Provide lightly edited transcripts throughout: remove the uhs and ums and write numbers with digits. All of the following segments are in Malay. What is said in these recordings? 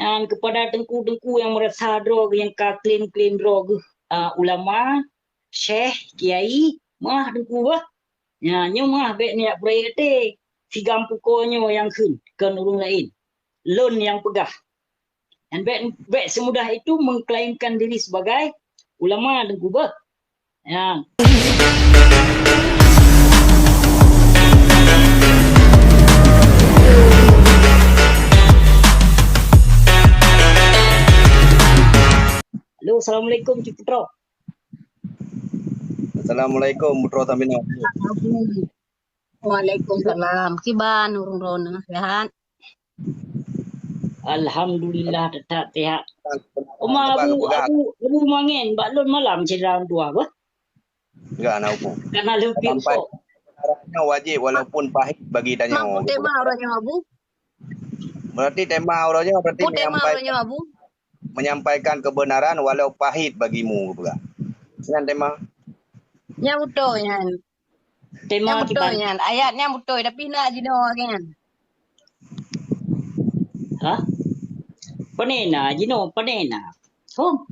Dan kepada tengku-tengku yang merasa drog, yang klaim-klaim drog, ulama, syekh, kiai, mah tengku bah. Ya, nyomah baik niat berai te, sigam pukulnya yang ke orang lain. Loan yang pegah. Dan baik semudah itu mengklaimkan diri sebagai ulama tengku bah. Ya. Halo, Assalamualaikum Cik Putro. Assalamualaikum Putro Tamino. Waalaikumsalam. Kiban urung rona sehat. Alhamdulillah tetap sehat. Abu mangen baklon malam cedera tua apa? Enggak nak aku. Karena lebih Sampai caranya wajib walaupun pahit bagi tanya. Mampu tema orangnya Abu. Berarti tema orangnya berarti menyampaikan kebenaran walau pahit bagimu juga. Dengan tema nya betul kan. tema betul kan. Ayatnya betul tapi nak jino kan. Hah? Panena jino panena. Oh,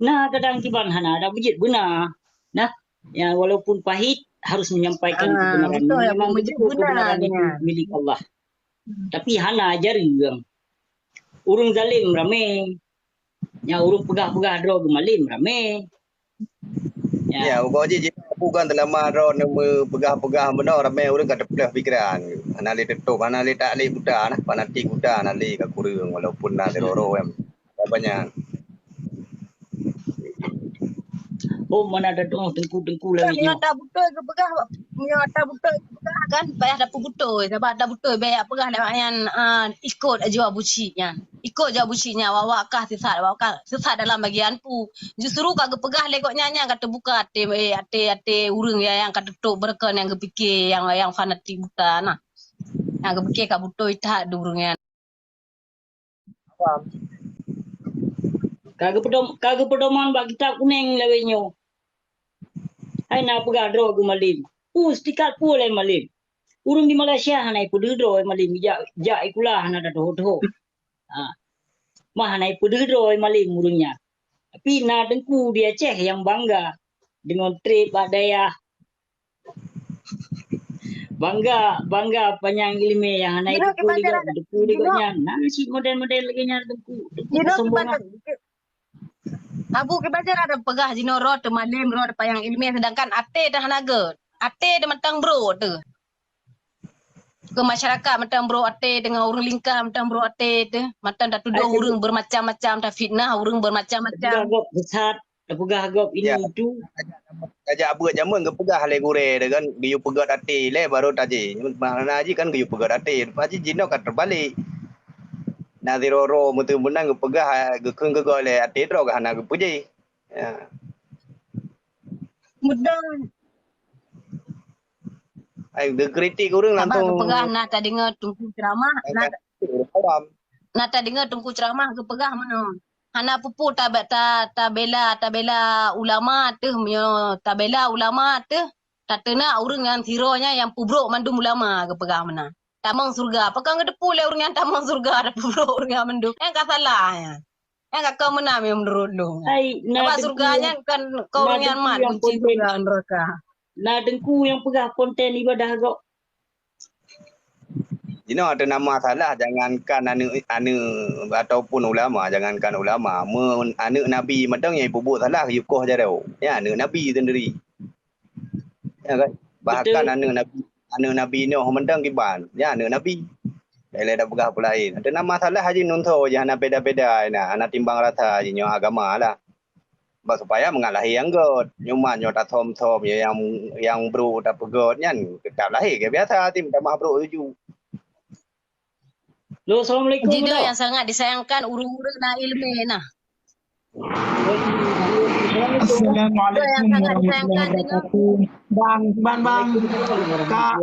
nah kadang kiban hana ada bujit benar. Nah, ya walaupun pahit harus menyampaikan kebenaran. Betul ya, memang betul kebenaran itu milik Allah. Tapi hana jarang. Urung zalim rame. Ya urung pegah-pegah drog malim rame. ya ugo je bukan dalam maro nama pegah-pegah benar ramai orang kata pedah fikiran. Anali tetuk, anali tak li buta nah, fanatik buta anali ka kurang walaupun na teroro yang banyak. Oh, mana ada dong tengku-tengku lagi. Nya tak betul ke pegah. Nya tak betul ke pegah kan. Payah dah betul. Sebab dah betul banyak pegah yang ikut aja bucinya. Ikut je bucinya wawak kah sesat dalam bagian pu. Justru kagak pegah lekoknya nya kata buka ate urang yang kata tok berken yang kepikir yang fanatik buta nah. Yang kepikir kat betul tak durungnya. Kagak pedoman bagi kitab kuning lawenyo. Hai na pegah drog malim. Stikat pula malim. Urung di Malaysia hanai pedudro malim ja ikulah hana dah doh. Mah hanai pedudro malim urungnya. Tapi na dengku dia Aceh yang bangga dengan trip daya. Bangga panjang ilmu yang hanai dengku liganya. Nah si model-model lagi nyar dengku kesombongan. Abu ke baca ada pegah jino road malim road payang ilmiah sedangkan ate dah naga. Ate dah matang bro tu. Ke masyarakat matang bro ate dengan urang lingkar matang bro ate tu. Matang dah tuduh urang bermacam-macam dah fitnah urang bermacam-macam. Agak besar, pegah agak ini itu. Ajak abu jamun ke pegah le gure dengan giyu pegat ate le baru taji. Mana aji kan giyu pegat ate. Paji jino kan terbalik. Nanti roro mutu menang ke pegah ke keng ke gole ate tro ke hana ke puji. Ya. Mudah. Ai de kritik urang langsung. Pegah nak tak dengar tungku ceramah. Nak tak dengar tungku ceramah ke pegah mana. Hana pupu tak bela ulama tu tak bela ulama tu. Tak nak urang yang tironya yang pubruk mandum ulama ke pegah mana. Tamang surga. Apakah ngedepu le orang yang tamang surga ada pubruk orang yang mendung. Yang tak salah ya. Yang kau menam yang menurut lu. Apa surganya kan kau orang yang mat kunci surga neraka. Nah dengku yang pegah konten ibadah kau. Jino ada nama salah jangankan anu ataupun ulama jangankan ulama anak nabi madang yang ibu salah yukoh jaro. Ya anak nabi sendiri. Ya kan? Bahkan anak nabi Nuh mendang kiban. Ya anak nabi. Dia dah pegah pula lain. Ada nama salah haji nunto je anak beda-beda nah anak timbang rata jinyo agama lah. Supaya mengalahi yang god. Nyuma nyo tak tom-tom yang bro tak pegot nyan tetap lahir ke biasa tim tak mah bro tuju. Lo assalamualaikum. Jino yang sangat disayangkan urung-urung nah ilmu nah. Assalamualaikum warahmatullahi wabarakatuh. Bang. Kak.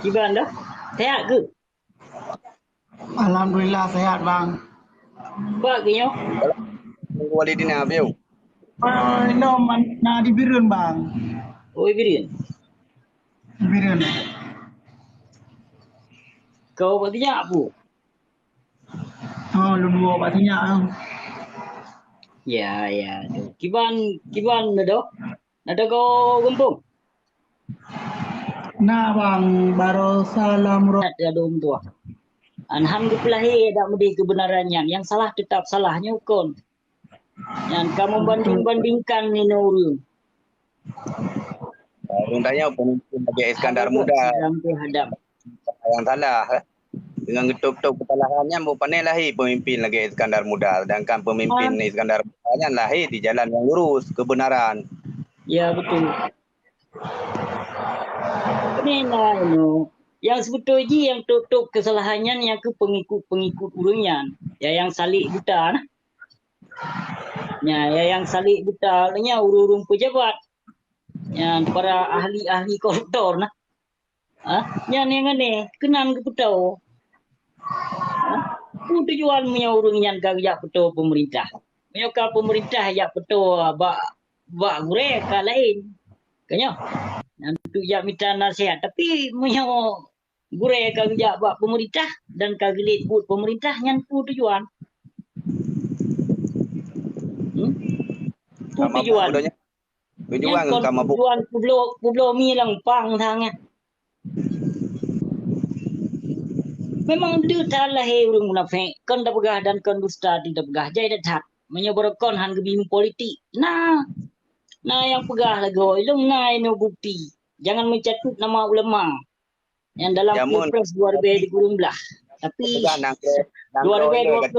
Gimana dah? Sehat ke? Alhamdulillah sehat bang. Bagusnya. Walidina abiu. No na di Birun bang. Oh Birun. Birun. Kau bertinyak apa? Oh, lu dua pak tinyak tu. Ya, ya. Tu. Kiban nado kau gempung. Nah bang, baru salam Ada dom tua. Anham ke pelahi dak mudi kebenarannya. Yang salah tetap salahnya ukon. Yang kamu banding-bandingkan ni nurun. Rundanya pemimpin bagi Iskandar Hadap Muda sedang tu hadap. yang salah. Dengan getuk-getuk kesalahannya bukannya lahir pemimpin lagi Iskandar Muda. Sedangkan pemimpin Iskandar Muda lahir di jalan yang lurus, kebenaran. Ya betul. Kenapa ini? Yang sebetulnya yang tutup kesalahannya yang ke pengikut-pengikut urungnya. Ya yang salik buta. Nah. Ya yang salik buta nya urung pejabat. Yang para ahli-ahli koruptor nah. Yang ni kenan ke petau. Tujuan punya urungnya kagak petau pemerintah. Menyokap pemerintah ya petau bak gure ka lain. Kanya. Untuk ya minta nasihat tapi punya gure kagak bak pemerintah dan kagak buat pemerintah yang tujuan. Tujuan. Tujuan Yang kamu tujuan pulau mi lang pang thangnya. Memang dia talah urang munafik kan dah begah dan kan dusta tidak begah jadi dah menyebarkan han gebim politik. Nah yang pegah lagu ilung ini bukti. Jangan mencatut nama ulama yang dalam Pilpres 2019. Tapi 2020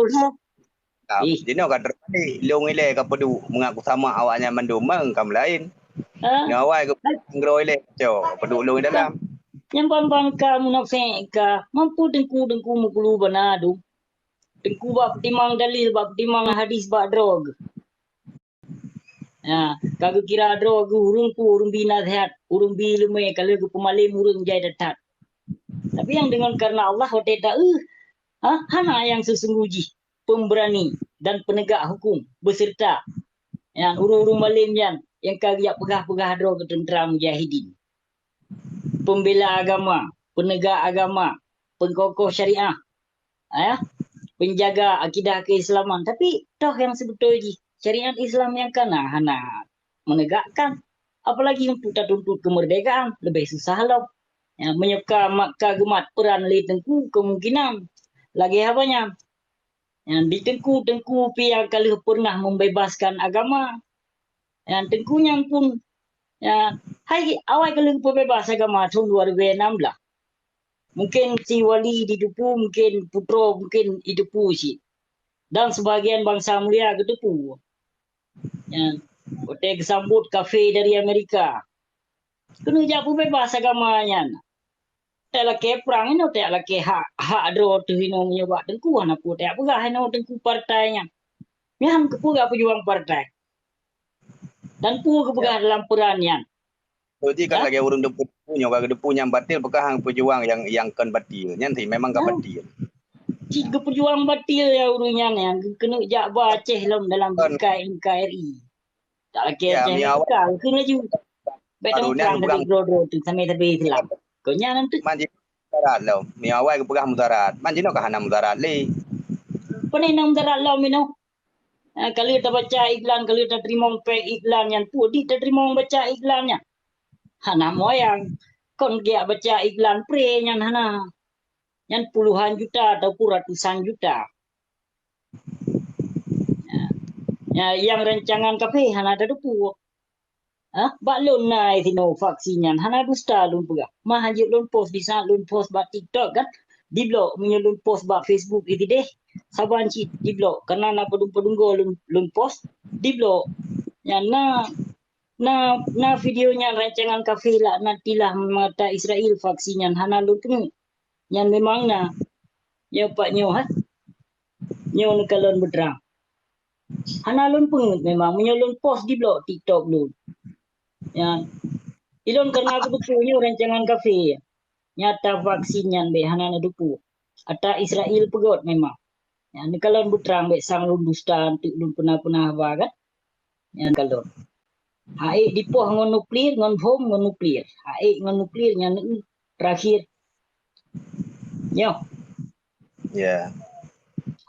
Dino kan terbalik long ile ka pedu mengaku sama awaknya mendumang kam lain. Ngawai ke ngro ile jo pedu long dalam. Yang bang ka munafik ka mampu dengku mukulu banadu. Dengku bab timang dalil bab timang hadis bab drog. Ya, kagak kira drog urung bina sehat, urung bilume kalau ke pemalim urung jai datat. Tapi yang dengan karena Allah tidak hana yang sesungguhnya pemberani dan penegak hukum beserta yang urung malim yang kagak pegah-pegah drog tentera mujahidin. Pembela agama, penegak agama, pengkokoh syariah, penjaga akidah keislaman. Tapi toh yang sebetulnya syariat Islam yang hana menegakkan, apalagi untuk tuntut kemerdekaan lebih susah loh. Ya, menyeka makka gemat peran li tengku kemungkinan lagi apanya yang di tengku pihak kali pernah membebaskan agama yang tengkunya pun ya hai awal kali bebas agama tahun 2016 mungkin si wali didupu mungkin putro mungkin didupu sih dan sebagian bangsa mulia kedupu ya hotel sambut kafe dari Amerika kena japu bebas agamanya tak laki perang ini tak laki hak dro tu hino menyebab tengku anak pu tak pegah hino tengku partainya yang kepegah pejuang partai dan pu kepegah dalam perannya. Jadi kan lagi urung depu yang batil bekah pejuang yang kan batil nyan thì memang kan batil. Jika pejuang batil ya urungnya yang kena jak baceh dalam NKRI. Tak laki macam kena juga. Betul perang dari dro tu sampai terbit Islam. Konya nanti Manji mudarat lo. Mi awal ke pegah mudarat. Manji no kahana mudarat li. Penenang mudarat lo mino. Kalau kita baca iklan, kalau kita terima pek iklan yang tu, kita terima baca iklannya. Hana moyang. Kon dia baca iklan pre yang hana. Yang puluhan juta ataupun ratusan juta. Ya, yang rancangan kafe hana ada dupu. Bak lun nai sino vaksinnya hana dusta lun pegah. Mah haji lun post di sana lun post bak TikTok kan. Di blog punya lun post bak Facebook itu deh. Saban cit di blog karena na pedung-pedunggo lun post di blog. Ya na videonya rancangan kafe lah nantilah mata Israel vaksinnya hana lun kena. Yang memang ya pak nyo nyo kalon berterang. Hana lun pun memang menyolong post di blog TikTok lun. Ya, ilon karena kebetulannya rancangan kafe nyata vaksinnya be hana dupu. Ata Israel pegot memang. Ya, ni kalau berterang be sang lun dusta untuk lun pernah bagat. Ya kalau. Hai dipoh ngon nuklir ngon bom ngon nuklir. Hai ngon nuklir nya terakhir. Nyo, Ya.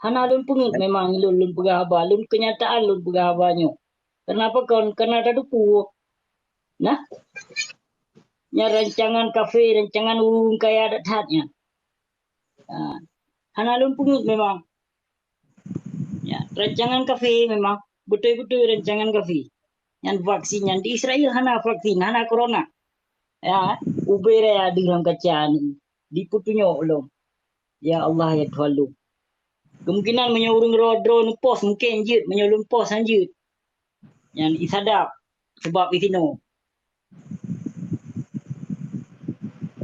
hana lun pengut memang lun pegahaba, lun kenyataan lun pegahabanyo. Kenapa kon kena ada duku? Nah, nya rancangan kafe, rancangan urung kaya adat hatnya. Hana lun pengut memang. Ya, rancangan kafe memang betul-betul rancangan kafe. Yang vaksin yang di Israel hana vaksin, hana corona. Ya, ubere ya di dalam kacaan. Diputunyo ulum. Ya Allah ya Tuhan lu. Kemungkinan menyurung drone pos mungkin je, menyurung pos anjut. Yang isadap sebab itino.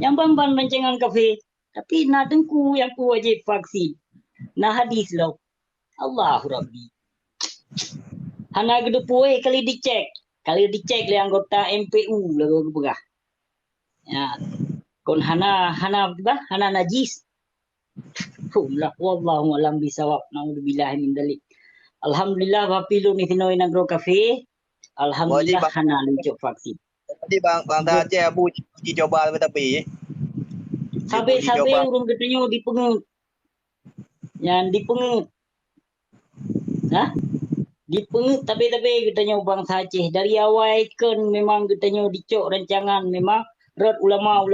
Yang bang rancangan kafe. Tapi nak tengku yang ku wajib vaksin. Nah hadis lo. Allahu Rabbi. Hana gedepue kali dicek. Kali dicek le anggota MPU lagu begah. Ya. Kon hana najis. Lah wallahu alam bisawab. Naudzubillah min dalik. Alhamdulillah bapilu ni tinoi nagro kafe. Alhamdulillah hana luncuk vaksin. Jadi bang Aceh Abu uji coba tapi Sabe urung ketenyo dipengut. Yang dipengut. Hah? Dipengut tapi ketenyo bangsa Aceh. Dari awal kan memang ketenyo dicok rancangan memang rot ulama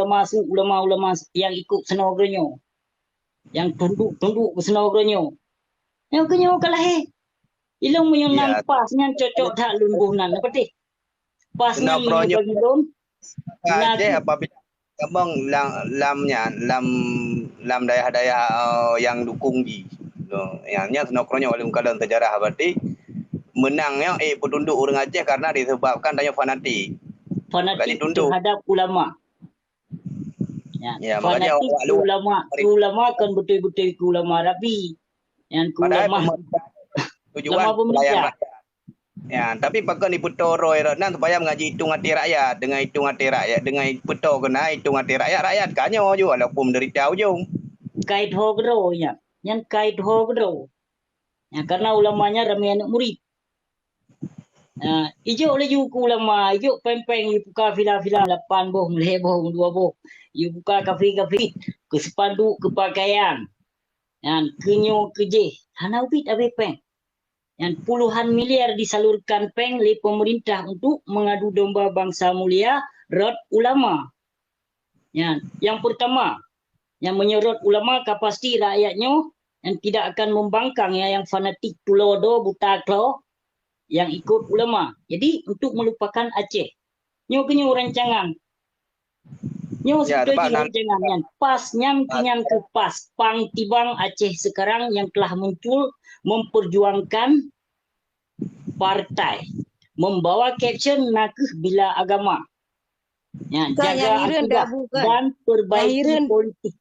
yang ikut senogronyo. Yang tunduk senogronyo. Yang kenyo kalah ilong mo yung Ya. nampas nyan cocok tak lumbunan apa teh? Pas nyan Senogronyo. bagi dom. Aceh apabila abang lam daerah-daerah yang dukung di yangnya senokronya oleh ungkalan sejarah berarti menangnya petunduk orang Aceh karena disebabkan adanya fanatik tunduk. Terhadap ulama. Ya, makanya fanatik ulama kan betul-betul ke ulama Rabi. Yang ke ulama tujuan pelayan rakyat. Ya, tapi pakai diputoro nan supaya mengaji hitung hati rakyat dengan hitung hati rakyat dengan puto kena hitung hati rakyat kanyo jo walaupun menderita ujung. Kait hogro ya. Yang kait hogro. Ya, karena ulamanya ramai anak murid. Ijo oleh yuku ulama, ijo pempeng yu buka vila-vila 8 boh, 2 boh. Yu buka kafe-kafe ke sepanduk ke pakaian. Yang kenyo keje. Hana ubit abe peng. Yang puluhan miliar disalurkan peng oleh pemerintah untuk mengadu domba bangsa mulia rot ulama. Yang pertama, yang menyerot ulama pasti rakyatnya yang tidak akan membangkang yang fanatik tulodo butaklo yang ikut ulama. Jadi untuk melupakan Aceh. Nyo kenyo rancangan. Nyo setuju rancangan yang pas nyam ke pas pang tibang Aceh sekarang yang telah muncul memperjuangkan partai, membawa caption nakih bila agama, jaga akidah dan perbaiki politik.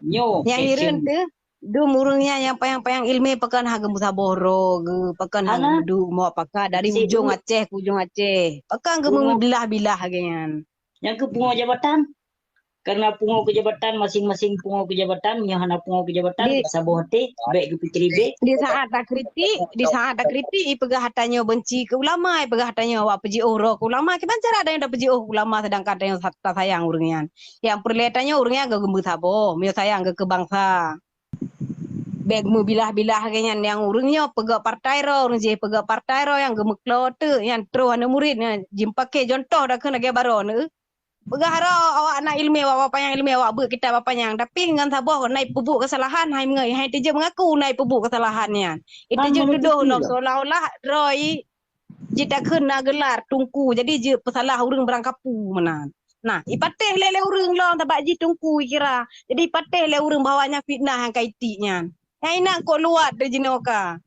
Nyo yang ireun tu du murungnya yang payang-payang ilmu pakan haga musaboro ge pakan haga du mau pakai dari ujung Aceh ke ujung Aceh pakan ge bilah-bilah genyan. Yang ke pungo jabatan. Karena pungo kejabatan masing-masing pungo kejabatan nyahana pungo kejabatan saboh hati baik ke pikir be di saat tak kritik ipegah hatanya benci ke ulama ipegah hatanya awak peji oro ke ulama ke cara ada yang dak peji ulama sedangkan ada yang tak sayang urungian yang perlihatannya urungnya agak gembu sabo mio sayang ke bangsa beg mu bilah-bilah genyan yang urungnya pegak partai ro urung je pegak partai ro yang gemeklo tu yang tro anu murid jimpa ke contoh dak kena ge baro ne begahara awak nak ilmu awak payang ilmu awak ber kita apa yang tapi dengan sabar naik pebuk kesalahan hai mengai hai teje mengaku naik pebuk kesalahannya itu je tuduh nak seolah-olah roy jita kena gelar tungku jadi je pesalah urang berangkapu menan nah ipateh lele urang long tabak ji tungku kira jadi ipateh le urang bawanya fitnah yang kaitinya hai nak kok luat de jinoka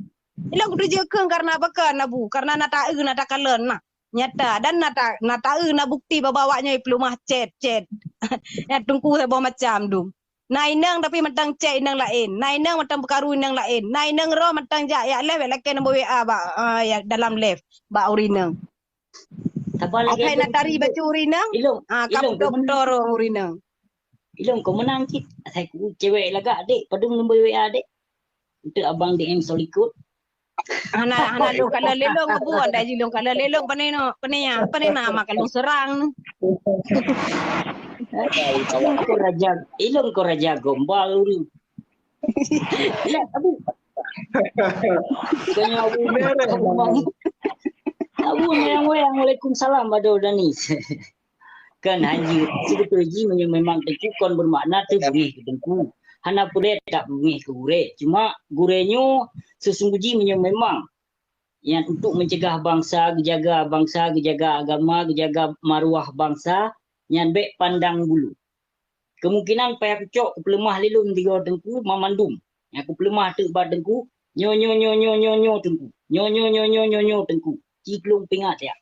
ila kudu je karena apa nabu karena nata kalen nah nyata dan nata na bukti babawanya pelumah chat ya tungku heboh macam tu nah inang tapi matang chat inang lain nah inang matang perkaru inang lain nah inang ro matang jak ya live laki nombor WA ba ya dalam live ba urinang apa nak tari baca urinang kaptor urinang ilong kau menang kit saya ku cewek lagak adik padung nombor WA adik untuk abang DM solikut Hana lu kalau lelong buat dah jilong kalau lelong panena makan serang. Ilong ko raja gombal uri. Ya, tapi kanya Abu yang Waalaikumsalam bado danis. Kan haji sebetulnya memang tekukon bermakna tu beri kedengku. Hana pure tak beri ke gure. Cuma gurenyo sesungguhnya memang yang untuk mencegah bangsa, gejaga agama, gejaga maruah bangsa, yang baik pandang dulu. Kemungkinan payah kecok kepelemah lelun tiga tengku mamandum. Yang kepelemah tu badengku nyo tengku. Nyo tengku. Ciklung pingat ya.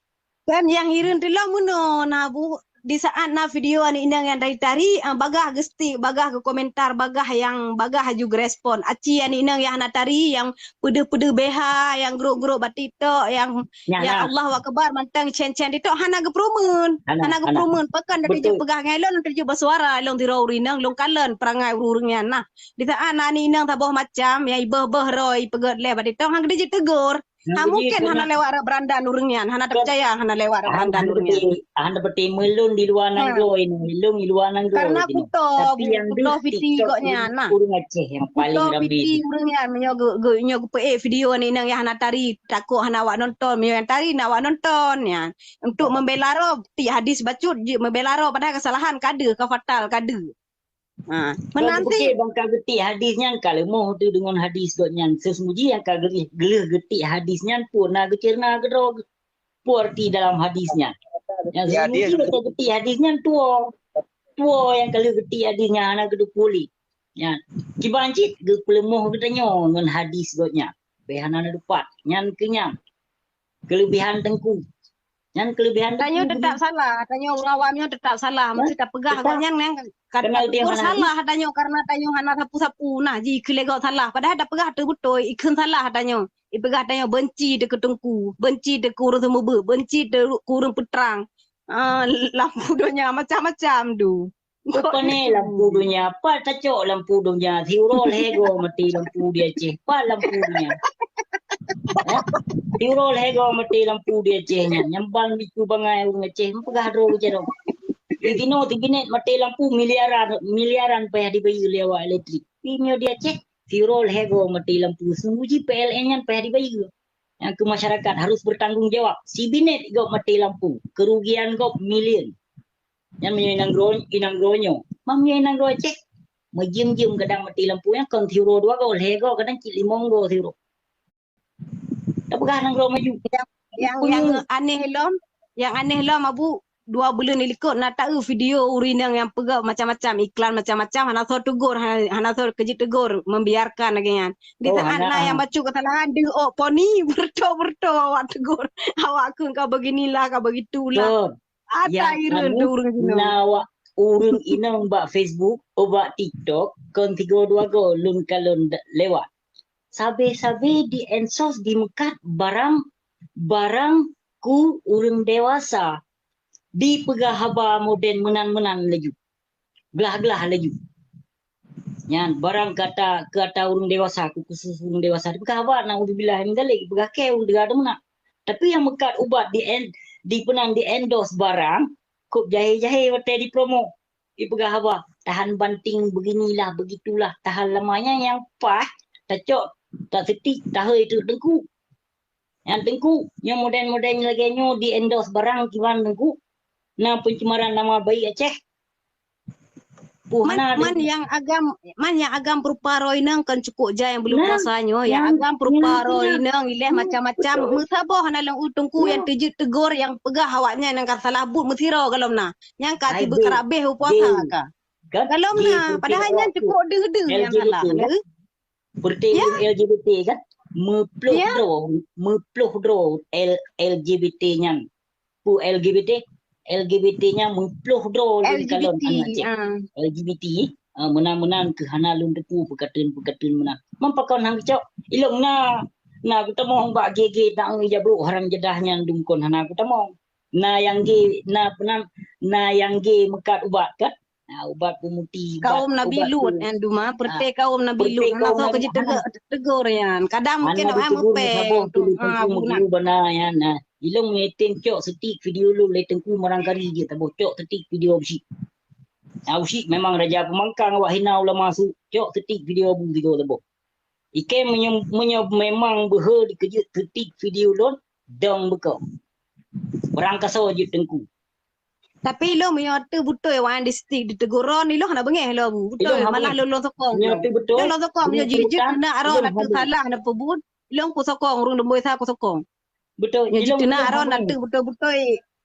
Kan yang hirin tu lah muno na bu di saat na video ni indang yang dari tari bagah gesti bagah ke komentar bagah juga respon aci yang indang yang na tari yang pede beha yang grup batito yang ya Allah akbar mantang cen itu hana ge prumun pekan da kerja pegah ngelon kerja bersuara long tirau rinang long kalen perangai urungnya nah di saat na ni indang taboh macam ya ibeh roy pegot le batito hang kerja tegur. Mungkin hana lewat beranda nurungian, hana percaya hana lewat beranda nurungian. Hana beti melun di luar nanggo ini, melun di luar nanggo. Karena puto fiti koknya, nah. Urung Aceh yang paling ramai. Fiti urungian, menyo video ni nang yang hana tari, takut hana awak nonton, menyo yang tari nak awak nonton ya. Untuk membela roh, ti hadis bacut membela roh padahal kesalahan kada, fatal kada. Menanti bangka getik hadisnya kalau mau tu dengan hadis dotnya sesungguhnya yang kagak geleh getik hadisnya pun nak cerna gedrog puarti dalam hadisnya yang sesungguhnya getik hadisnya tua yang kalau getik hadisnya anak geduk puli ya kibancit ge pelemoh katanya dengan hadis dotnya behana dapat nyan kenyang kelebihan tengku yang kelebihan tanya tetap salah, tanya orang awamnya tetap salah, mesti tak pegah katanya yang salah tanya karena tanya hana sapu-sapu nah ji kelegok salah padahal tak pegah tu betul ikun salah tanya ipegah tanya benci de ketengku benci de kurung semua benci de kurung peterang lampu donya macam-macam tu apa ni lampu dunia apa tacok lampu dunia thiurol hego mati lampu dia Aceh apa lampu dunia thiurol hego mati lampu dia Acehnya nyambang biku bangai urang Aceh pegah ro jero Itino tiginet mati lampu miliaran payah dibayar lewat elektrik pinyo dia Aceh thiurol hego mati lampu sungguh PLN-nya payah dibayar yang ke masyarakat harus bertanggung jawab si binet go mati lampu kerugian go milion yang menyenang gronyo mamnya inang gro Aceh majim kadang mati lampu yang kan thiuro dua go lego kadang cik limong go thiuro tak pegah nang gro maju yang aneh lom abu 2 bulan likut nak tahu video urinang yang pegak macam-macam iklan macam-macam hana thor tegur hana thor keji tegur membiarkan lagi kan di saat yang baca kesalahan de poni berto awak tegur awak kau beginilah kau begitulah ada irun urung nawa urung inang bak Facebook bak TikTok kon 32 go lun kalon lewat sabe di ensos di mekat barang ku urung dewasa di pegah haba moden menan laju gelah laju nyan barang kata urung dewasa ku khusus urung dewasa di pegah haba naudzubillah min dalik pegah ke urung ada menak tapi yang mekat ubat di penang di endorse barang kop jahe wate di promo di pegah haba tahan banting beginilah begitulah tahan lamanya yang pas tacok tak setik tahe itu tengku yang moden lagi nyo di endorse barang kiwan tengku nah pencemaran nama baik Aceh man yang agam berupa roinang kan cukup jaya yang belum puasanya yang agam berupa roinang ileh macam-macam musabah nalang utungku yang tegur yang pegah awaknya nang salah but mesiro kalau na yang kati berkerabeh puasa ka kalau na padahal yang cukup de yang salah berarti LGBT kan mepluh dro LGBT nya pu LGBT-nya mepluh dro kalau LGBT menang ke hana lun depu pekatun menang mampakon hang cok ilong na kita mau bak gege tak ngejabru orang jedahnya dungkon hana kita mau na yang ge mekat ubat kat Ubat pemutih, Kaum Nabi ubat Lut tu. yang duma perti kaum Nabi Perti Lut. kaum Nak Nabi kerja tegur yan. Kadang mungkin Ana orang ditegur mepe sabah tu untuk tengku bu nak. meguru bana ya na. Ilong metin cok setik video lu le tengku marangkali je tabo cok setik video besi. Usi memang raja pemangkang awak hina ulama su cok setik video bu video tabo. Ike memang behe dikejut setik video lon dong beko. Orang kasau je tengku. Tapi lo punya tu betul wan di stick diteguron ni lo nak bengeh lo bu. Betul Ilong malah hamil. lo sokong. Nyata betul. Lo sokong punya Dengan jijik kerutan, nak aro ilong nak tu hamil. salah nak pebut. Lo ku sokong urung demboi sa ku sokong. Betul. Nya Ilong jijik nak aro hamil. nak tu betul-betul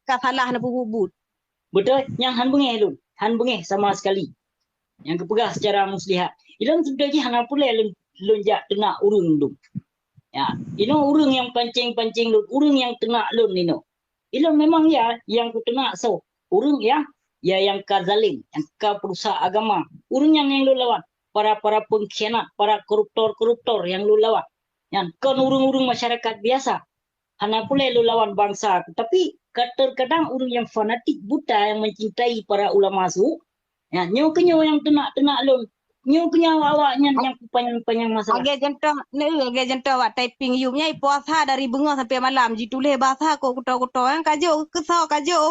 ka salah nak pebut. Betul, yang han bengeh lu. Han bengeh sama sekali. Yang kepegah secara muslihat. Ilong sebenarnya han apa le lonjak tengah urung lu. Ya, ino urung yang pancing-pancing lu, urung yang tengah lu nino. Ilong memang ya yang ku tengah so. Urung ya yang kazalim, yang ka perusaha agama. Urung yang lu lawan. Para pengkhianat, para koruptor yang lu lawan. Yang kan urung-urung masyarakat biasa. Hana pula lu lawan bangsa. Tapi kadang urung yang fanatik buta yang mencintai para ulama su. Ya, nyo kenyo yang tenak lon. Nyo kenyo awaknya yang panjang masalah. Age jentoh wak typing you nya puasa dari bengo sampai malam ji tulis bahasa ko kuto-kuto yang kajo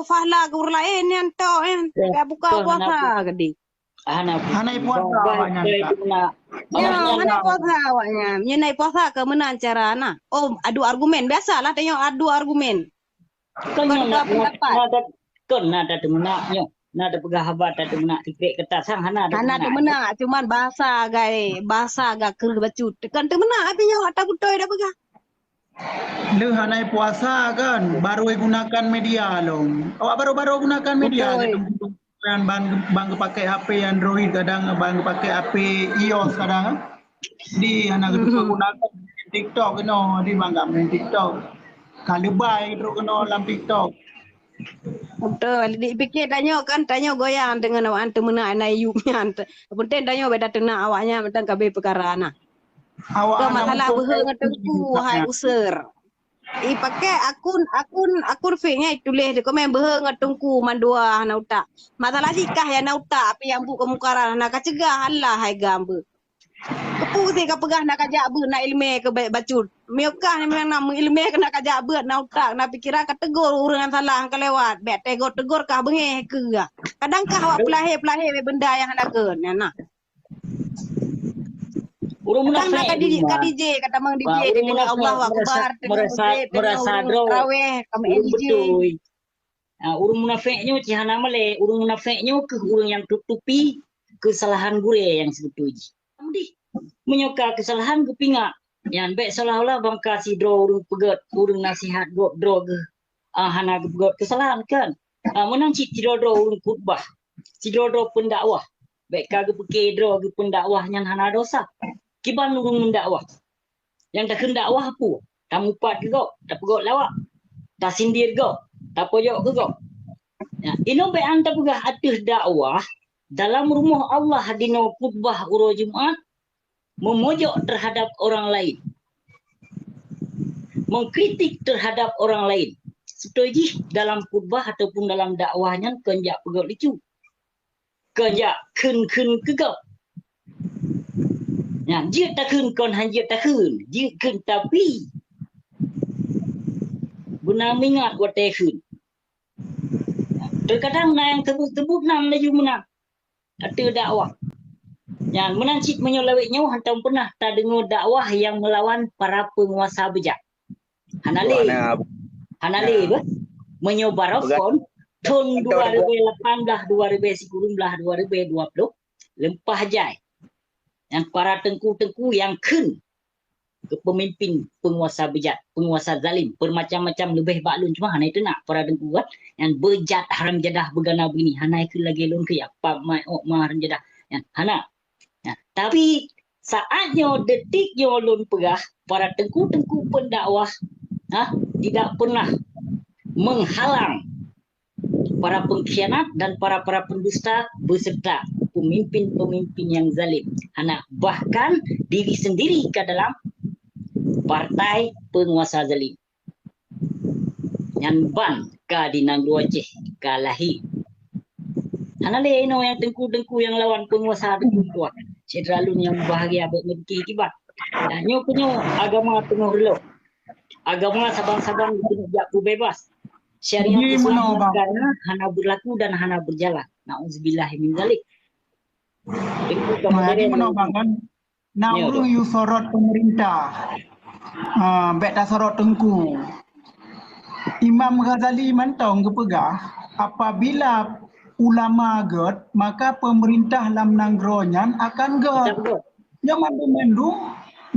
fahla ke lain yang to yang Ya, buka betul, puasa Hana. gede. Hanai puasa awaknya. Mana puasa awaknya. Nya naik puasa ke menan cara na. Oh, adu argumen biasalah tengok adu argumen. Kenyo nak pendapat. nada temenak nyo. Nada pegah habat ada temenak tikrek ketas sang hana ada Anak tu menak cuman bahasa agak ker bacut. Kan tu menak tapi nyawa tak kutoi dah pegah. Lu hanai puasa kan, baru gunakan media lo. Awak baru-baru gunakan media. Betul. Kan bang pakai HP Android kadang bang pakai HP iOS kadang. Di anak gunakan TikTok kena, di bang main TikTok. Kalau baik terus kena dalam TikTok. Betul. Dipikir tanya goyang dengan awak antu menak na yuknya. Penting tanya beda tena awaknya tentang kabeh perkara na. Kau masalah beheng tengku hai user. Pakai akun fake-nya tulis dia komen beheng tengku mandua na utak. Masalah sikah ya na utak tapi yang bu kemukaran nak kacegah Allah hai gambe. Kepu si pegah nak kajak ber nak ilmu ke baik bacut. Miokah ni memang nak ilmu ke nak kajak ber nak utak nak pikiran ketegur urang salah ke lewat. Bek tegur kah bengeh ke. Kadang kah awak pelahir benda yang nak ke nah. urung Kadang nak munafik ka DJ kata mang DJ dengan Allah Akbar merasa draw tarawih kami DJ. betul. Urung munafiknya cihana male, urung munafiknya ke urung yang tutupi kesalahan gure yang sebetulnya. Amdi menyoka kesalahan kupinga. Yang baik seolah-olah bangka si draw urung pegat, urung nasihat draw ke hana pegat kesalahan kan. Menang si draw urung khutbah. Si draw pendakwah. Baik kagak pakai draw ke pendakwah yang hana dosa. Kiban urung mendakwah. Yang tak kendakwah apa? Tak mupat ke kau, tak pegot lawak. Tak sindir kau, tak pojok ke kau. Ya, ino baik anta pegah atus dakwah dalam rumah Allah dino khutbah uro Jumaat memojok terhadap orang lain. Mengkritik terhadap orang lain. Setuju dalam khutbah ataupun dalam dakwahnya kenjak pegot lucu. Kenjak kun ke kau. Ya, dia tak kun kon hanjut tak kun. Dia kun tapi guna mingat buat tekun. Terkadang na yang tebuk nam laju menang. Ada dakwah. Yang menancit menyolawitnya hantam pernah tak dengar dakwah yang melawan para penguasa bejat. Hanale menyobarkan tahun 2018, 2019, 2020 lempah jai. Yang para tengku-tengku yang kun ke pemimpin penguasa bejat, penguasa zalim, bermacam-macam lebih baklun cuma hana itu nak para tengku kan yang bejat haram jadah begana begini hana itu lagi lun ke apa mai haram jadah yang hana. Ya, tapi saatnya detiknya lun pegah para tengku-tengku pendakwah tidak pernah menghalang para pengkhianat dan para pendusta beserta pemimpin-pemimpin yang zalim. Hana bahkan diri sendiri ke dalam partai penguasa zalim. Yang ban ka di Nanggu Aceh ka lahir. Hana le no yang tengku-tengku yang lawan penguasa tengku kuat. Cedera lun yang bahagia buat mediki kibat. Nah, nyo punyo agama tengah relo. Agama sabang-sabang itu jak bebas. Syariat Jadi Islam mana bang? karena hana berlaku dan hana berjalan. Nauzubillah min zalik. Tengku kamu Nah, dari di mana bang kan? Nak Ya, urung you sorot pemerintah. Bet tak sorot tengku. Imam Ghazali mantong kepegah apabila ulama get maka pemerintah lam nangronyan akan get. betul. Yang mandu-mandu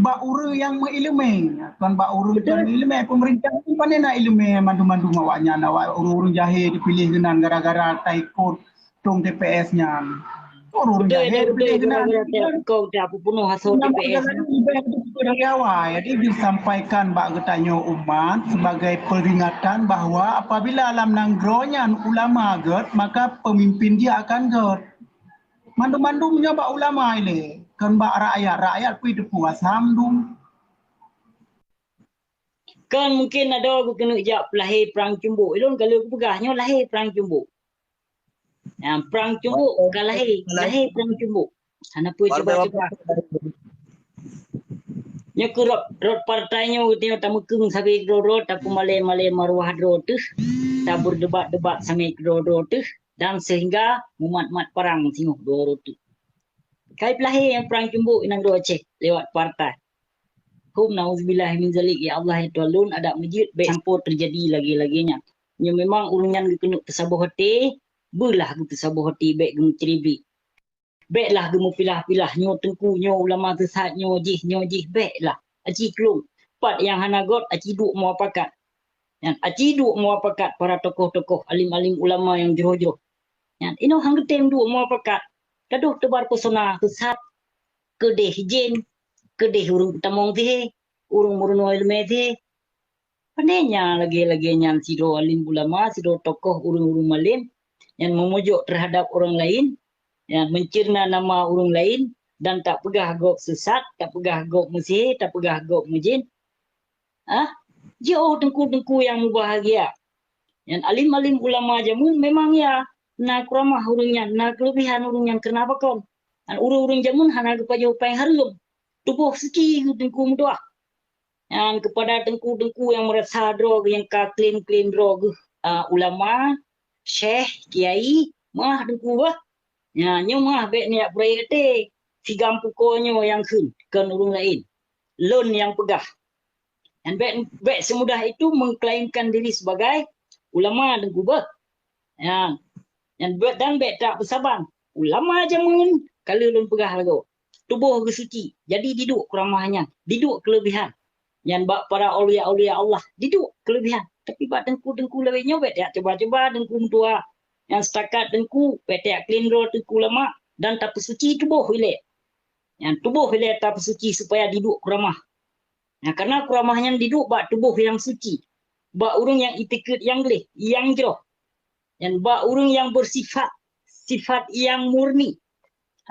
bak uru yang mengilmi kan bak uru yang Betul. mengilmi pemerintah ni pandai nak ilmi mandu-mandu awaknya nak uru jahe dipilih genan gara-gara taikut tong TPS nya. Uru Betul jahe betul dipilih genan. gara-gara kau dah penuh hasil Yang TPS. dari awal, jadi disampaikan bak getanya umat sebagai peringatan bahawa apabila alam nanggronya ulama get, maka pemimpin dia akan get. Mandu-mandumnya bak ulama ini, kan bak rakyat pi depuas hamdum. Kan mungkin ada aku kena jak lahir perang cumbuk. Ilun kalau aku pegahnya lahir perang cumbuk. Yang perang cumbuk kan lahir perang cumbuk. Hana pun cuba-cuba. Nya ke rot partainya tengok tamu keng sampai rot aku malai maruah rot tu. Tak berdebat-debat sampai rot tu dan sehingga mumat-mat perang singguh dua rot tu. Kai lahir yang perang cumbuk inang dua Aceh lewat partai. Nauzubillah min zalik ya Allah itu alun ada masjid baik campur terjadi lagi-laginya. Nya memang urungan kena tersabuh hati, belah ke tersabuh hati baik gemu ceribi. Baiklah gemu pilah-pilah nyo tengku nyo ulama sesat nyo jih baiklah. Aci kelung. Pat yang hana got aci duk muafakat. Yang aci duk muafakat para tokoh-tokoh alim-alim ulama yang jauh-jauh. Yang ino hang tem duk muafakat. Kaduh tebar pesona sesat kedeh jin kedeh urung tamong teh urung muruno ilme teh pandainya lagi-lagi yang sido alim ulama sido tokoh urung-urung malim yang memujuk terhadap orang lain yang mencerna nama orang lain dan tak pegah gok sesat, tak pegah gok mesih, tak pegah gok mujin. Jauh tengku-tengku yang bahagia. Yang alim-alim ulama jamun memang ya nak ramah urungnya, nak kelebihan urungnya kenapa kon? Urung-urung jamun hana kepada upaya harum. Tubuh suci tengku mudah. Yang kepada tengku-tengku yang merasa drog, yang klaim drog, ulama, syekh, kiai, mah tengku bah. Ya, nyo mah bet niat proyek te. Sigam pukonyo yang kan urung lain. Loan yang pegah. Dan bet semudah itu mengklaimkan diri sebagai ulama dan kubah. Ya. Dan bet tak bersabar. Ulama jamun kalau loan pegah lagu. Tubuh ke suci. Jadi diduk keramahnya. Diduk kelebihan. Yang bak para awliya-awliya Allah. Diduk kelebihan. Tapi bak tengku-tengku lebihnya bet ya coba-coba tengku tua. Yang setakat tengku petek clean road tengku lama dan tak suci tubuh hilang. Yang tubuh hilang tak suci supaya duduk keramah. Karena keramahnya duduk bak tubuh yang suci. Bak urung yang itikad yang leh, yang jauh. Yang bak urung yang bersifat sifat yang murni.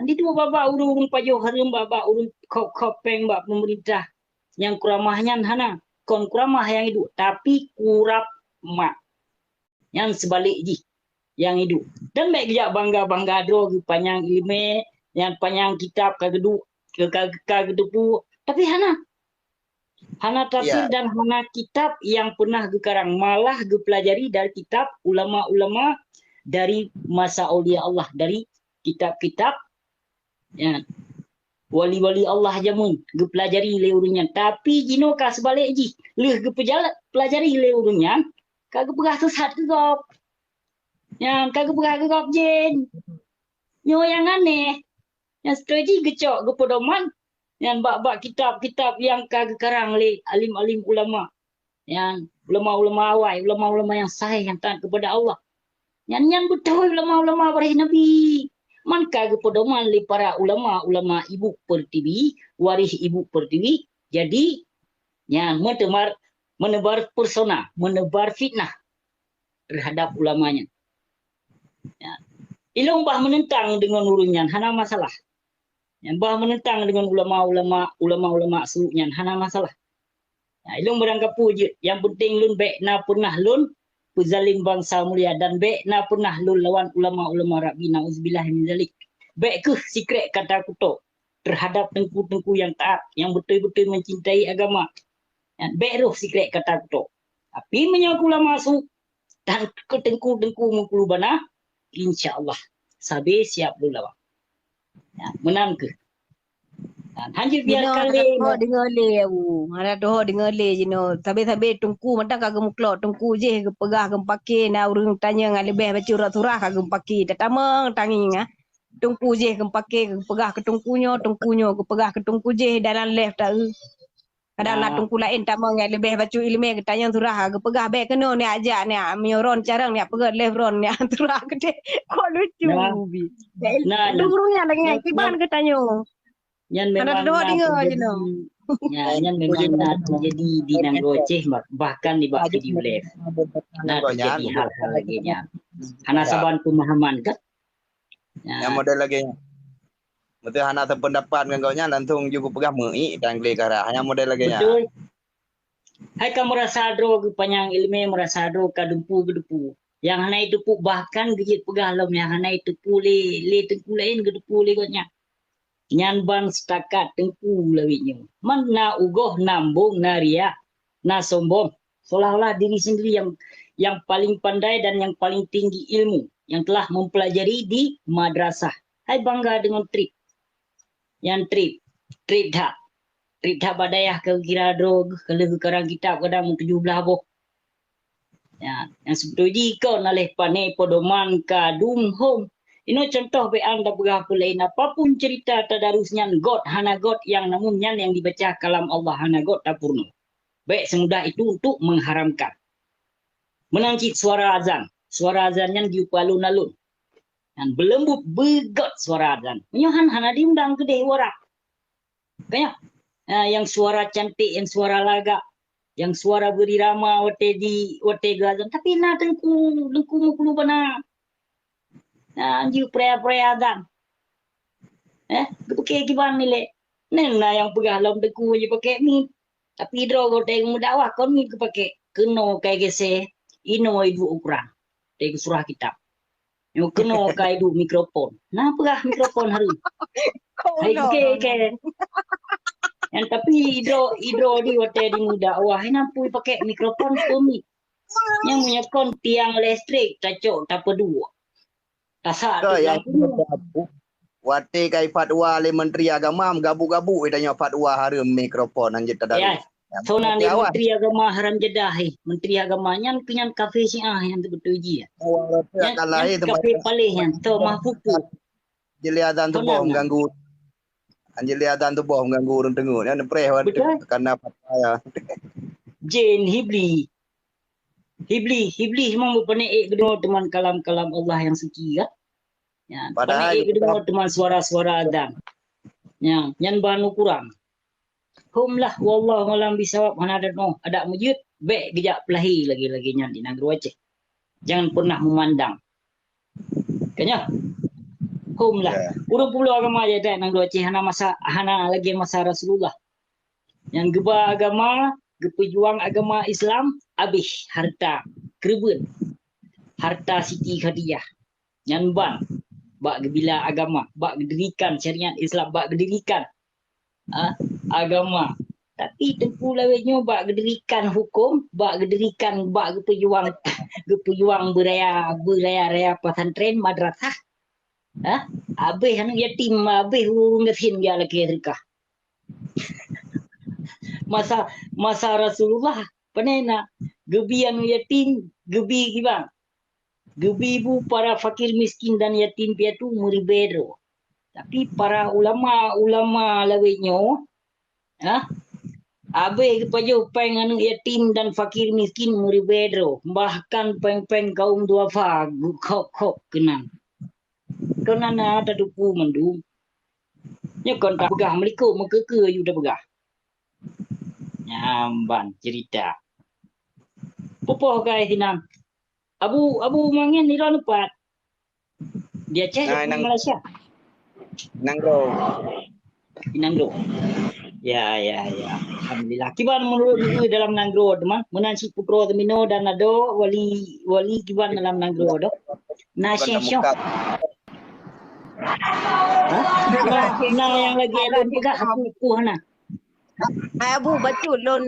Andi tu bak urung pajo harum bak urung kopeng bak pemerintah yang keramahnya hana kon keramah yang hidup tapi kurap mak. Yang sebalik ji. Yang hidup. Dan baik dia bangga-bangga drog panjang ilmu, yang panjang kitab kagedupu. Tapi hana tafsir dan hana kitab yang pernah gekarang malah gepelajari dari kitab ulama-ulama dari masa aulia Allah, dari kitab-kitab ya, wali-wali Allah jamun gepelajari leurunyan. Tapi jino ka sebalik ji, leh gepelajari leurunyan, kagak pegah sesat ke gop. Yang kagak beragak jen. Nyo yang aneh. Yang strategi gecok ke pedoman. Yang bak-bak kitab-kitab yang kagak karang le alim-alim ulama. Yang ulama-ulama awal, ulama-ulama yang sahih yang taat kepada Allah. Yang betul ulama-ulama waris Nabi. Man kagak pedoman le para ulama-ulama ibu pertiwi, waris ibu pertiwi. Jadi yang menebar persona, menebar fitnah terhadap ulamanya. Ya. Ilung bah menentang dengan urunyan hana masalah. Yang bah menentang dengan ulama-ulama sunya hana masalah. Ya, ilung berangkap puji yang penting lun baik na pernah lun pezalim bangsa mulia dan baik na pernah lul lawan ulama-ulama Rabi nauzubillah min zalik. Baik ke secret kata kutuk terhadap tengku-tengku yang taat, yang betul-betul mencintai agama. Baik roh secret kata kutuk. Tapi menyakula masuk dan ke tengku-tengku mengkulu bana, insya-Allah sabi siap dulu lawan. Menang ke. Hanjir biarkan le. Dengar le aku. Ada doh dengar le jino. Sabe tungku mata kagak muklok tungku je ke pegah ke pakai na urang tanya ngan lebih baca surah kagak pakai. Tatamang tangi ngah. Tungku je ke pakai ke pegah ke tungkunyo ke pegah ke tungku je dalam left tak. Kadang nak tungku lain tamang ngan lebih baca ilmu ke tanya surah ke pegah baik kena ni ajak ni menyoron carang ni pegah left ron ni surah ke dek. Kok lucu bi. Durungnya lagi ngan kiban ke tanya. Yan memang yan memang nak terjadi di Nanggoceh bahkan di bab video live. Nah terjadi hal-hal lagi nya. Hana saban pemahaman kan? Yang model lagi. Betul hana sependapat dengan kau nya langsung juga pegang mei dan gele kara. Hanya model lagi nya. Betul. Hai kamu merasa drog panjang ilmu merasa drog kadumpu gedupu. Yang hana itu bahkan gejit pegah lom yang hana itu le tengku lain gedupu le kotnya. Nyan bang setakat tengku lawitnya. Mana ugoh nambung naria na sombong. Seolah-olah diri sendiri yang paling pandai dan yang paling tinggi ilmu yang telah mempelajari di madrasah. Hai bangga dengan trip. Yang trip dah badayah ke kira drog kalau kerang kitab kadang 17 boh. Ya, yang sebetulnya kau naleh pane podoman kadung home. Ini contoh be anda berapa lain apapun cerita tadarusnya God hana God yang namun yang dibaca kalam Allah hana God tapurno. Baik semudah itu untuk mengharamkan. Menangkit suara azan yang diupalun-alun. Dan belembut begot suara azan. Menyohan hana diundang ke deh warak. Banyak. Yang suara cantik, yang suara laga, yang suara berirama wate gazan. Tapi na tengku mukulu bana. Anjir prea dan pakai kiban ni le nena yang pegah lom deku je pakai ni tapi drogo teh mudakwah kon ni pakai keno kayak gese ino ibu ukuran teh surah kitab yo keno kayak du mikrofon nah pegah mikrofon hari hai ke yang tapi hidro di wate di mudakwah ini nampu pakai mikrofon komik yang punya kon tiang listrik cacok tak pedua Tasa yang wate kai fatwa le menteri agama gabu-gabu tanya fatwa haram mikrofon anjir tadaru. Ya. Sonan ni menteri agama haram jedah menteri agamanya kenyan kafe Syiah yang betul ji. Yang kafe paling yang to mahfuku. Jeliatan tu boh mengganggu. Anjeliatan tu boh mengganggu urang tengu. Yang preh karena fatwa ya. Jin Hibli memang berpanik kedua teman kalam-kalam Allah yang suci kan. Ya, panik kedua teman suara-suara adzan. Ya, yang bahan ukuran. Humlah wallahu alam bisawab mana ada mujud baik gejak pelahi lagi nya di negeri Aceh. Jangan pernah memandang. Kanya. Humlah. Urang pulau agama aja dah negeri Aceh hana lagi masa Rasulullah. Yang geba agama pejuang agama Islam habis harta kerebut harta Siti Khadijah nyanban bak gebila agama bak gedirikan syariat Islam bak gedirikan agama tapi tengku lawetnya bak gedirikan hukum bak gedirikan bak gepejuang beraya pesantren madrasah habis anu yatim habis urung ngesin dia lagi rekah masa Rasulullah panena gebi anu yatim gebi gibang gebi bu para fakir miskin dan yatim piatu muribedro tapi para ulama lawetnyo abe kepajo peng anu yatim dan fakir miskin muribedro bahkan peng kaum duafa kok kenan ada duku mendung nya kon tak begah meliko mekeke yu dah begah nyamban cerita popoh guys hinam abu mangin ni ron pat dia cek di Malaysia Nangro Inangdo Ya, ya, ya. Alhamdulillah. Kiban menurut lu dalam nanggro, teman? Menansi pukro temino dan ado wali kiban dalam nanggro do. Na Bukan tak syensyo. muka. Nah yang lagi elon pegah aku na. Hai Abu betul lon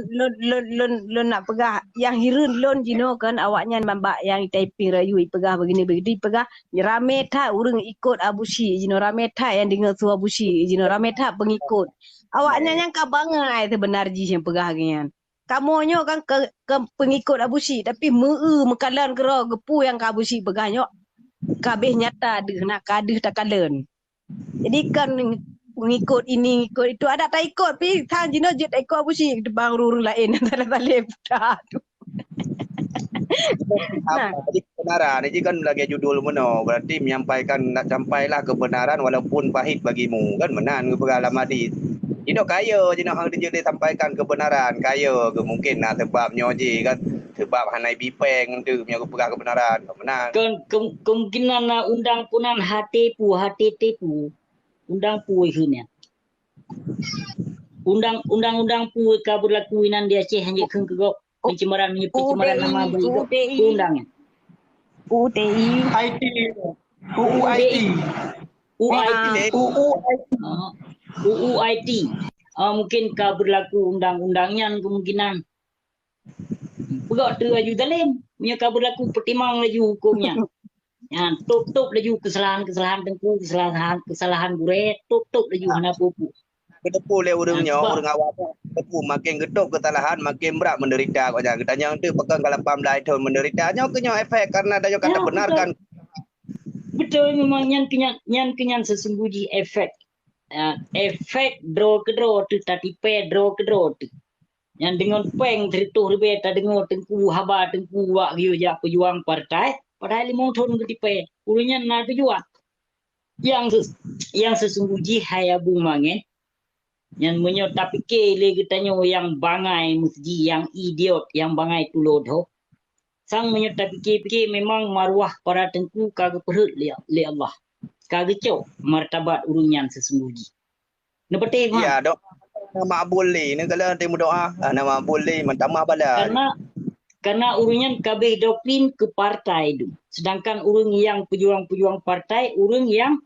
nak pegah yang hirun lon jino kan awaknya mambak yang typing rayu pegah begini pegah rame tak urang ikut Abu Shi jino rame tak yang dengar suara Abu Shi jino rame tak pengikut awaknya yang kabangai sebenar ji yang pegah gian kamu nyo kan ke pengikut Abu Shi tapi mekalan kero gepu yang ke Abu Shi pegah nyo kabeh nyata deh nak kadeh tak kalen jadi kan mengikut ini ikut itu ada tak ikut pi tang jino je tak ikut Abu Shi bang urung lain antara talib dah tu. Nah, Jadi kebenaran ini kan lagi judul meno berarti menyampaikan nak sampailah kebenaran walaupun pahit bagimu kan menan ke pengalaman hadis. Ini kaya je nak hang dia sampaikan kebenaran kaya ke mungkin nah sebabnya je kan sebab hanai bipeng tu punya pegang kebenaran menan. Kemungkinan undang punan HTTP undang pu ihnya. Undang pu ka berlaku inan dia Aceh hanya keng kego pencemaran nama baik undangnya. UTI IT. UUIT. UUIT. Mungkin ka berlaku undang-undangnya kemungkinan. Pegak tu laju dalam. Punya ka berlaku pertimang laju hukumnya. Ya, tutup laju kesalahan tengku, kesalahan gure, tutup laju hana pupu. Kedepu le urangnya urang awam kedepu makin gedok kesalahan makin berat menderita katanya katanya tu pegang ke 18 tahun menderitanya kenyo efek karena ada kata benar kan. Betul memang nyan sesungguhnya efek. Efek draw ke draw tu tadi pe draw ke draw tu. Yang dengan peng terituh lebih tak dengar tengku haba tengku wak giu ja pejuang partai padahal 5 tahun ke tipe urunya na tujuan yang sesungguhnya hai Abu Mangen yang menyota fikir le katanya yang bangai musji yang idiot yang bangai tulodo sang menyota fikir memang maruah para tengku kagak perut le Allah kagak cok martabat urunyan sesungguhnya nepete Ya dok nama boleh ni kalau temu doa nama boleh mentamah bala. Karena urunyan kabeh doktrin ke partai itu. Sedangkan urung yang pejuang-pejuang partai, urung yang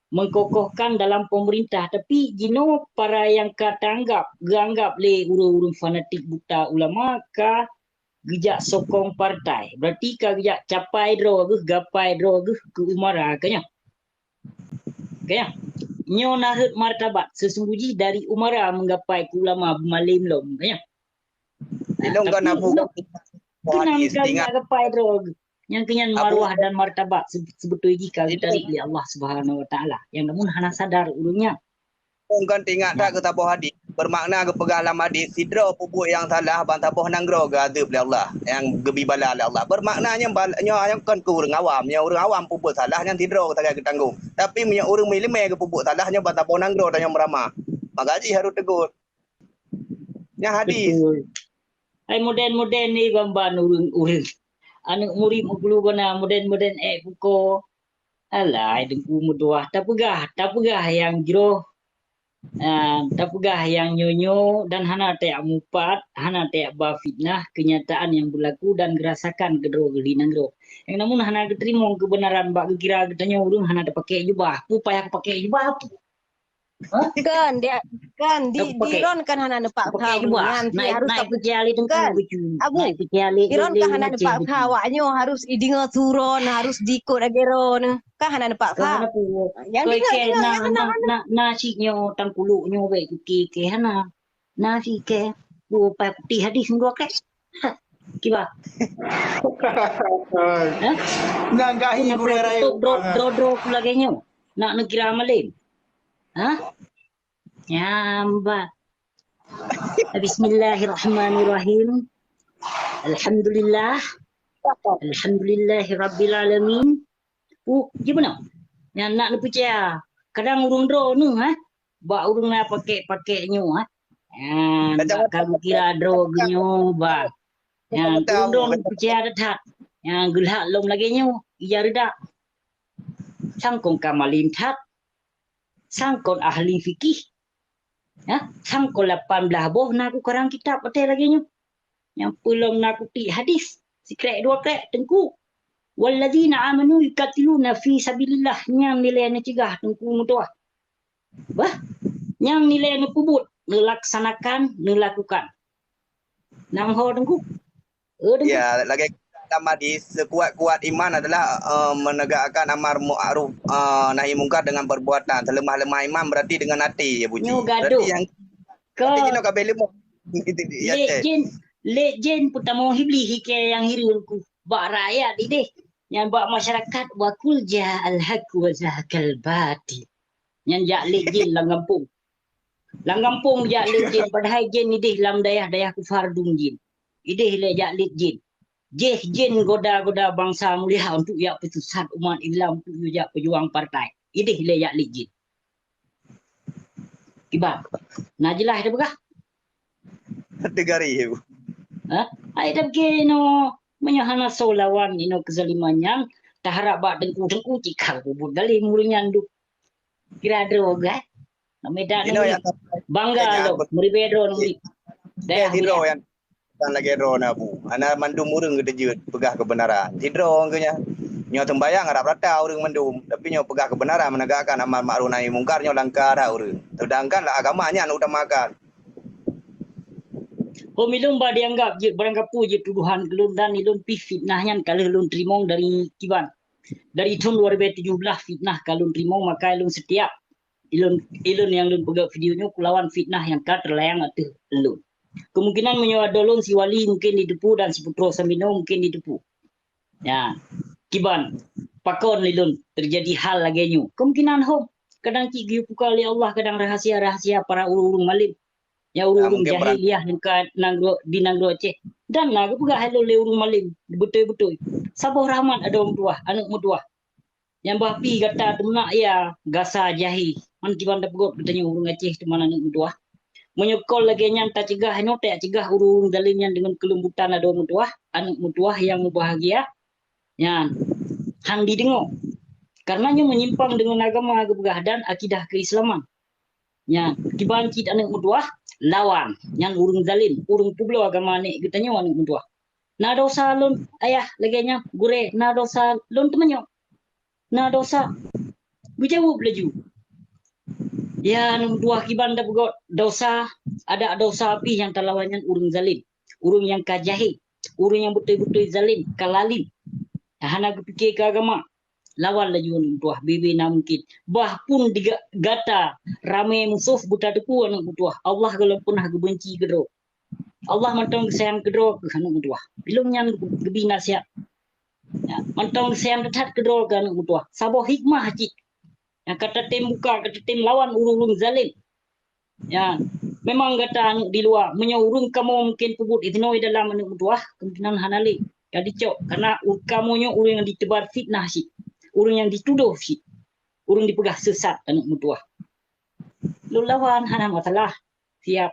mengkokohkan dalam pemerintah. Tapi jino para yang katanggap, ganggap le urung-urung fanatik buta ulama ka gejak sokong partai. Berarti ka gejak capai draw gapai draw ke umara kanya. Kanya. Nyo nahut martabat sesungguhnya dari umara menggapai ke ulama malim lom kanya. Ilong kan Abu Kenang kali gapai drog yang kenyan maruah dan martabat sebetulnya jika ditarik oleh Allah Subhanahu Wa Taala yang namun hana sadar ulungnya. Kan tinggal tak ke tabuh hadis bermakna ke pegalam hadis sidra pupuk yang salah bang tabuh nanggro ke azab oleh Allah yang gebi bala oleh Allah bermaknanya yang kan ke orang awam pupuk salah yang sidra ke tanggung tapi punya orang milime ke pupuk salahnya bang tabuh nanggro dan yang meramah maka haji harus tegur yang hadis. Ai modern ni gambar urang anu murid mulu bana modern buko alai dengku muduah tak pegah yang jero tak pegah yang nyonyo dan hana tak mupat hana tak ba fitnah kenyataan yang berlaku dan gerasakan kedro gelinangro yang namun hana keterima kebenaran bak kira katanya urang hana tak pakai jubah pu payah pakai jubah kan dia kan di ron kan hana nepak kau nanti harus naik kejali kan Abu ron kan hana nepak kau awaknya harus idinga turon harus dikot ageron kan hana nepak kau yang dengar nasinya tang kuluknya we ke hana nasi ke bu pai putih hadis nggo ke kiba Nganggahi gure rayu. Dro kulagenya nak negara malin. Ya mbak. Bismillahirrahmanirrahim. Alhamdulillahirabbil alamin. Gimana? Yang nak percaya. Kadang urung dro nu ba urung na pakai nyu kamu kira dro gnyu ba. Yang urung percaya dah. Yang gelak lom lagi nyu iya reda. Sangkong kamalim that. Sangkon ahli fikih Ya, sang ko 18 boh nak aku karang kitab betul lagi nyu. Yang pelong nak aku ti hadis. Si krek dua krek tengku. Walladzina amanu yuqatiluna fi sabilillah yang nilai ni cegah tengku mutuah. Bah, yang nilai ni pubut, nelaksanakan, nelakukan. Nang ho tengku. Tengku. Ya, lagi dalam hadis sekuat-kuat iman adalah menegakkan amar ma'ruf nahi mungkar dengan perbuatan. Selemah-lemah iman berarti dengan hati ya bunyi. Nyo gaduh. Berarti yang Ke kita kabel lemah. Ya cek. Lejen putamo hibli hike yang hirunku. Bak rakyat ide. Yang bak masyarakat wakul ja'al haq wa zahakal batil. Yang jak lejen lang kampung. Lang kampung jak lejen padahal jen ide lam dayah kufar dung jin. Ide le jak lejen. Jeh jen goda-goda bangsa mulia untuk yak petusat umat Islam untuk yak pejuang partai. Ide le jak lejen. Kibab. Najilah ada begah. Tegari. Ai dah no menyahana solawan ino kezalimannya taharap bak dengku cikal kubur gali muringan du. Kira droga. Medan Ino yang bangga lo muri bedro muri. Daya hidro yang kan lagi hidro na bu. Ana mandum urang gede jeut pegah kebenaran. Hidro angkanya. Nyo tembayang harap rata urang mandum, tapi nyo pegah kebenaran menegakkan amar ma'ruf nahi mungkar nyo langkah dah urang. Sedangkan lah agamanya anu utamakan. Homilum ba dianggap je barangkapu je tuduhan gelun dan ilun pi fitnahnya kalau ilun trimong dari kiban. Dari tahun 2017 fitnah kalau trimong maka ilun setiap ilun yang ilun pegang videonya kulawan fitnah yang ka terlayang atuh ilun. Kemungkinan menyewa dolong si wali mungkin didepu dan si putro Samino mungkin didepu. Ya, kiban pakon ilun terjadi hal lagi nyu. Kemungkinan hom kadang ki buka oleh Allah kadang rahasia-rahasia para urung malim. Ya urung jahiliyah di Nangro Aceh. Dan naga juga hello le urung malim. Betul-betul. Sabah rahmat ada orang tua, anak mutua. Yang bapi kata temnak ya gasa jahi. Man kiban da pegot katanya urung Aceh teman anak mutua. Menyekol lagi yang tak cegah no tak cegah urung dalinnya dengan kelembutan ada orang mutua, anak mutua yang bahagia. Ya. Hang didengo. Karenanya menyimpang dengan agama dan akidah keislaman. Ya, kiban kit anak mutua lawan yang urung zalim urung publo agama ni katanya wan mutua na dosa lon ayah laganya gure na dosa lon temanyo na dosa bijau belaju ya mutua kiban da begot dosa ada dosa api yang terlawannya urung zalim urung yang kajahi urung yang betul-betul zalim kalalim hana kepikir ke agama lawan laju mutua bibi na mungkin bah pun gata ramai musuh buta deku anak mutua Allah kalau pernah kebenci kedro Allah mantong sayang kedro ke anak mutua belum yang gebi nasihat ya mantong sayang dekat kedro ke anak mutua sabo hikmah cik yang kata tim buka kata tim lawan urung zalim ya memang kata anak di luar menyaurung kamu mungkin pubut itu dalam anak mutua kemungkinan hanali jadi cok karena kamunya urang yang ditebar fitnah sih urang yang dituduh sih urang dipegah sesat anak mutua lu lawan hana masalah siap